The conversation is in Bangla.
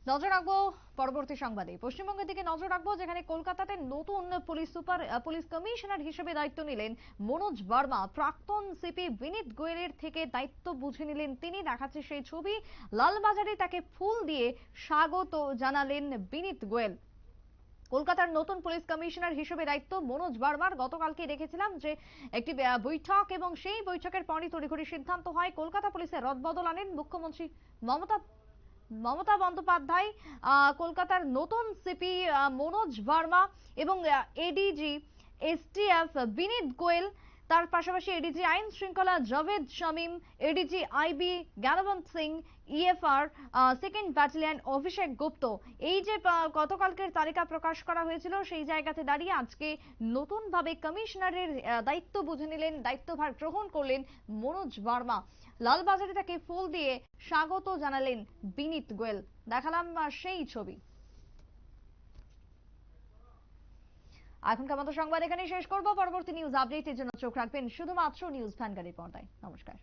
নজর রাখবো পরবর্তী সংবাদে। পশ্চিমবঙ্গের দিকে নজর রাখবো, যেখানে কলকাতাতে নতুন পুলিশ কমিশনার হিসেবে দায়িত্ব নিলেন মনোজ বার্মা। প্রাক্তন সিপি বিনীত গোয়েলের থেকে দায়িত্ব বুঝে নিলেন তিনি। দেখাচ্ছে সেই ছবি। লালবাজারে তাকে ফুল দিয়ে স্বাগত জানালেন বিনীত গোয়েল। কলকাতার নতুন পুলিশ কমিশনার হিসেবে দায়িত্ব মনোজ বার্মার। গতকালকে দেখেছিলাম যে একটি বৈঠক, এবং সেই বৈঠকের পরই তড়িঘড়ি সিদ্ধান্ত হয় কলকাতা পুলিশের রদবদল আনেন মুখ্যমন্ত্রী মমতা বন্দ্যোপাধ্যায়। কলকাতার নতুন সিপি মনোজ ভার্মা এবং এডিজি এসটিএফ বিনীত গোয়েল, তার পাশাপাশি এডিজি আইন শৃঙ্খলা Javed Shamim, ADG IB Gyanwant Singh, EFR second battalion অভিষেক গুপ্ত। এই যে গতকালকের তালিকা প্রকাশ করা হয়েছিল, সেই জায়গাতে দাঁড়িয়ে আজকে নতুন ভাবে কমিশনারের দায়িত্ব বুঝে নিলেন, দায়িত্বভার গ্রহণ করলেন মনোজ ভার্মা। লালবাজারে তাকে ফুল দিয়ে স্বাগত জানালেন বিনীত গোয়েল। দেখালাম সেই ছবি। এখনকার মতো সংবাদ এখানেই শেষ করব। পরবর্তী নিউজ আপডেটের জন্য চোখ রাখবেন শুধুমাত্র নিউজ ভ্যানগাড়ির পর্দায়। নমস্কার।